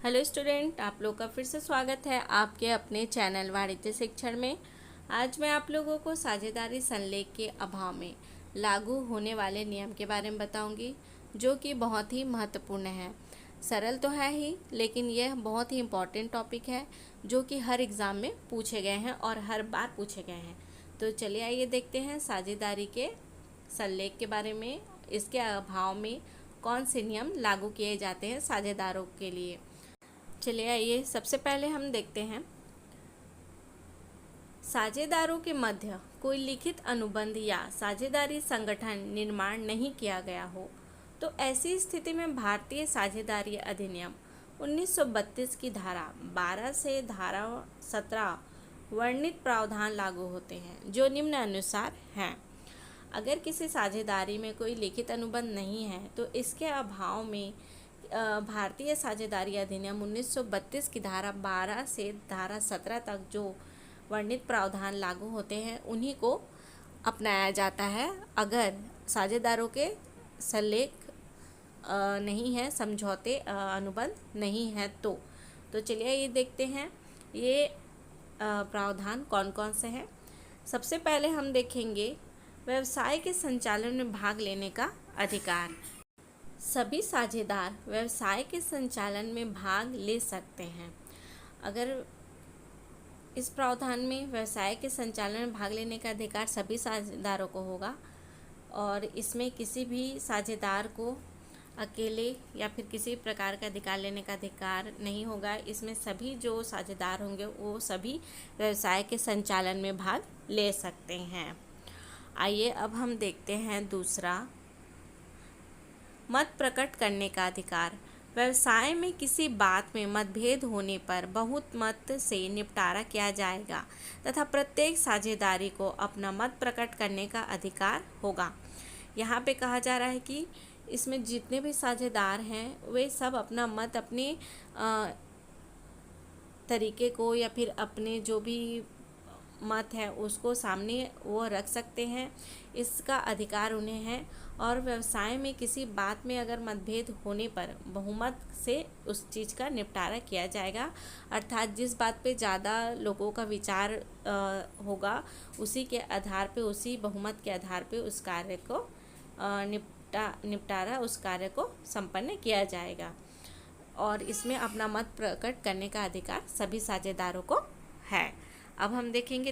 Hello student, आप लोग का फिर से स्वागत है आपके अपने चैनल वाणिज्य शिक्षण में। आज मैं आप लोगों को साझेदारी संलेख के अभाव में लागू होने वाले नियम के बारे में बताऊंगी, जो कि बहुत ही महत्वपूर्ण है। सरल तो है ही, लेकिन यह बहुत ही इम्पॉर्टेंट टॉपिक है जो कि हर एग्ज़ाम में पूछे गए हैं और हर बार पूछे गए हैं। तो चलिए आइए देखते हैं साझेदारी के संलेख के बारे में। इसके अभाव में कौन से नियम लागू किए जाते हैं साझेदारों के लिए। चलिए आइए सबसे पहले हम देखते हैं, साझेदारों के मध्य कोई लिखित अनुबंध या साझेदारी संगठन निर्माण नहीं किया गया हो तो ऐसी स्थिति में भारतीय साझेदारी अधिनियम 1932 की धारा 12 से धारा 17 वर्णित प्रावधान लागू होते हैं, जो निम्न अनुसार हैं। अगर किसी साझेदारी में कोई लिखित अनुबंध नहीं है तो इसके अभाव में भारतीय साझेदारी अधिनियम 1932 की धारा 12 से धारा 17 तक जो वर्णित प्रावधान लागू होते हैं उन्हीं को अपनाया जाता है। अगर साझेदारों के संलेख नहीं है, समझौते अनुबंध नहीं है तो चलिए ये देखते हैं ये प्रावधान कौन कौन से हैं। सबसे पहले हम देखेंगे व्यवसाय के संचालन में भाग लेने का अधिकार। सभी साझेदार व्यवसाय के संचालन में भाग ले सकते हैं। अगर इस प्रावधान में व्यवसाय के संचालन में भाग लेने का अधिकार सभी साझेदारों को होगा और इसमें किसी भी साझेदार को अकेले या फिर किसी प्रकार का अधिकार लेने का अधिकार नहीं होगा। इसमें सभी जो साझेदार होंगे वो सभी व्यवसाय के संचालन में भाग ले सकते हैं। आइए अब हम देखते हैं दूसरा, मत प्रकट करने का अधिकार। व्यवसाय में किसी बात में मतभेद होने पर बहुमत से निपटारा किया जाएगा तथा प्रत्येक साझेदारी को अपना मत प्रकट करने का अधिकार होगा। यहाँ पे कहा जा रहा है कि इसमें जितने भी साझेदार हैं वे सब अपना मत अपने तरीके को या फिर अपने जो भी मत है उसको सामने वो रख सकते हैं, इसका अधिकार उन्हें है। और व्यवसाय में किसी बात में अगर मतभेद होने पर बहुमत से उस चीज़ का निपटारा किया जाएगा, अर्थात जिस बात पे ज़्यादा लोगों का विचार होगा उसी के आधार पे, उसी बहुमत के आधार पे उस कार्य को निपटारा उस कार्य को संपन्न किया जाएगा। और इसमें अपना मत प्रकट करने का अधिकार सभी साझेदारों को है। अब हम देखेंगे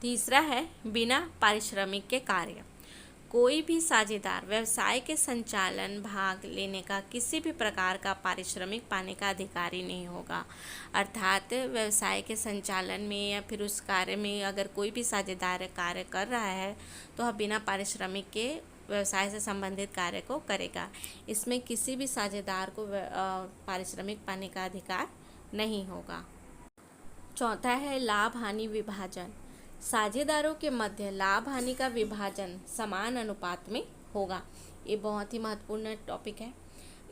तीसरा है बिना पारिश्रमिक के कार्य। कोई भी साझेदार व्यवसाय के संचालन भाग लेने का किसी भी प्रकार का पारिश्रमिक पाने का अधिकारी नहीं होगा। अर्थात व्यवसाय के संचालन में या फिर उस कार्य में अगर कोई भी साझेदार कार्य कर रहा है तो वह बिना पारिश्रमिक के व्यवसाय से संबंधित कार्य को करेगा। इसमें किसी भी साझेदार को पारिश्रमिक पाने का अधिकार नहीं होगा। चौथा है लाभ हानि विभाजन। साझेदारों के मध्य लाभ हानि का विभाजन समान अनुपात में होगा। ये बहुत ही महत्वपूर्ण टॉपिक है।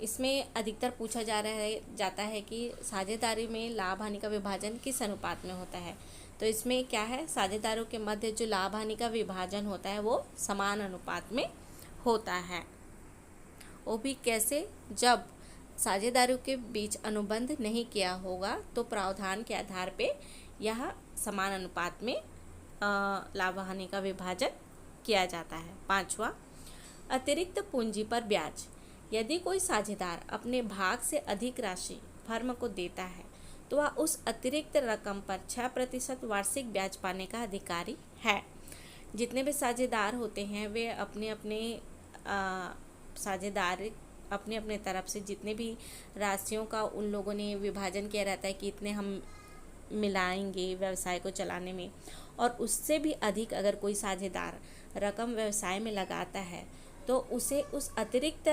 इसमें अधिकतर पूछा जाता है कि साझेदारी में लाभ हानि का विभाजन किस अनुपात में होता है। तो इसमें क्या है, साझेदारों के मध्य जो लाभ हानि का विभाजन होता है वो समान अनुपात में होता है। वो भी कैसे, जब साझेदारों के बीच अनुबंध नहीं किया होगा तो प्रावधान के आधार पे यह समान अनुपात में लाभ हानि का विभाजन किया जाता है। पांचवा, अतिरिक्त पूंजी पर ब्याज। यदि कोई साझेदार अपने भाग से अधिक राशि फर्म को देता है तो वह उस अतिरिक्त रकम पर 6% वार्षिक ब्याज पाने का अधिकारी है। जितने भी साझेदार होते हैं वे अपने अपने तरफ से जितने भी राशियों का उन लोगों ने विभाजन किया रहता है कि इतने हम मिलाएंगे व्यवसाय को चलाने में, और उससे भी अधिक अगर कोई साझेदार रकम व्यवसाय में लगाता है तो उसे उस अतिरिक्त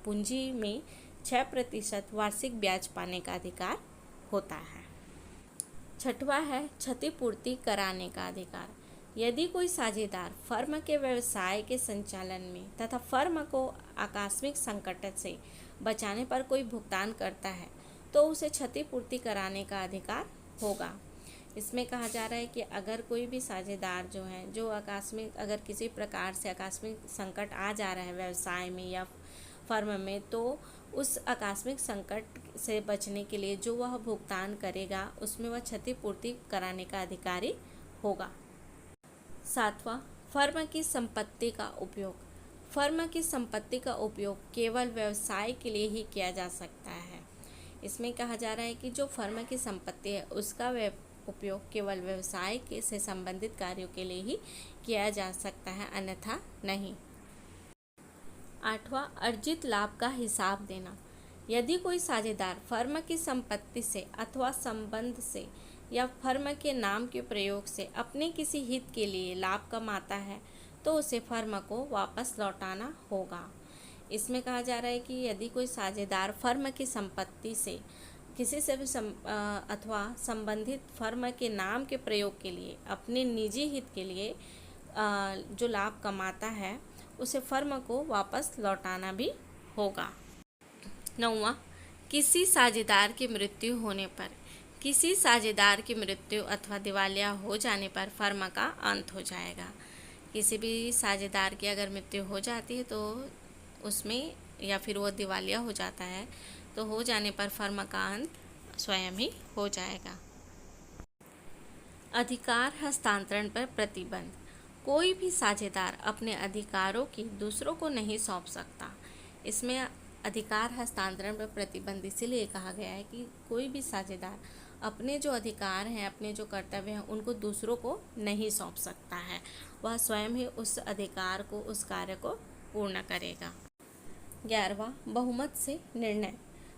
पूंजी में 6% वार्षिक ब्याज पाने का अधिकार होता है। छठवा है क्षतिपूर्ति कराने का अधिकार। यदि कोई साझेदार फर्म के व्यवसाय के संचालन में तथा फर्म को आकस्मिक संकट से बचाने पर कोई भुगतान करता है तो उसे क्षतिपूर्ति कराने का अधिकार होगा। इसमें कहा जा रहा है कि अगर कोई भी साझेदार जो है जो आकस्मिक अगर किसी प्रकार से आकस्मिक संकट आ जा रहा है व्यवसाय में या फर्म में, तो उस आकस्मिक संकट से बचने के लिए जो वह भुगतान करेगा उसमें वह क्षतिपूर्ति कराने का अधिकारी होगा। 7वां, फर्म की संपत्ति का उपयोग। फर्म की संपत्ति का उपयोग केवल व्यवसाय के लिए ही किया जा सकता है। इसमें कहा जा रहा है कि जो फर्म की संपत्ति है उसका उपयोग केवल व्यवसाय के से संबंधित कार्यों के लिए ही किया जा सकता है, अन्यथा नहीं। 8वां, अर्जित लाभ का हिसाब देना। यदि कोई साझेदार फर्म की संपत्ति से अथवा संबंध से या फर्म के नाम के प्रयोग से अपने किसी हित के लिए लाभ कमाता है तो उसे फर्म को वापस लौटाना होगा। इसमें कहा जा रहा है कि यदि कोई साझेदार फर्म की संपत्ति से किसी से भी अथवा संबंधित फर्म के नाम के प्रयोग के लिए अपने निजी हित के लिए जो लाभ कमाता है उसे फर्म को वापस लौटाना भी होगा। 9वां, किसी साझेदार की मृत्यु होने पर। किसी साझेदार की मृत्यु अथवा दिवालिया हो जाने पर फर्म का अंत हो जाएगा। किसी भी साझेदार की अगर मृत्यु हो जाती है तो उसमें या फिर वो दिवालिया हो जाता है तो हो जाने पर फर्म का अंत स्वयं ही हो जाएगा। अधिकार हस्तांतरण पर प्रतिबंध। कोई भी साझेदार अपने अधिकारों की दूसरों को नहीं सौंप सकता। इसमें अधिकार हस्तांतरण पर प्रतिबंध इसीलिए कहा गया है कि कोई भी साझेदार अपने जो अधिकार हैं, अपने जो कर्तव्य हैं, उनको दूसरों को नहीं सौंप सकता है। वह स्वयं ही उस अधिकार को, उस कार्य को पूर्ण करेगा। 11वां, बहुमत से निर्णय।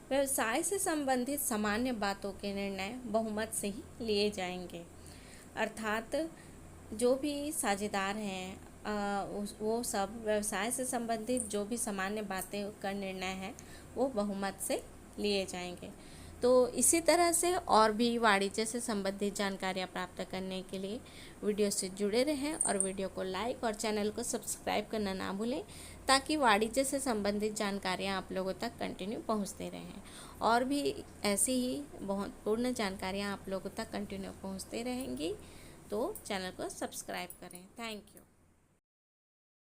व्यवसाय से संबंधित सामान्य बातों के निर्णय बहुमत से ही लिए जाएंगे। अर्थात जो भी साझेदार हैं वो सब व्यवसाय से संबंधित जो भी सामान्य बातें का निर्णय है वो बहुमत से लिए जाएंगे। तो इसी तरह से और भी वाणिज्य से संबंधित जानकारियाँ प्राप्त करने के लिए वीडियो से जुड़े रहें और वीडियो को लाइक और चैनल को सब्सक्राइब करना ना भूलें ताकि वाणिज्य से संबंधित जानकारियाँ आप लोगों तक कंटिन्यू पहुँचते रहें। और भी ऐसी ही बहुत पूर्ण जानकारियाँ आप लोगों तक कंटिन्यू पहुँचते रहेंगी, तो चैनल को सब्सक्राइब करें। Thank you.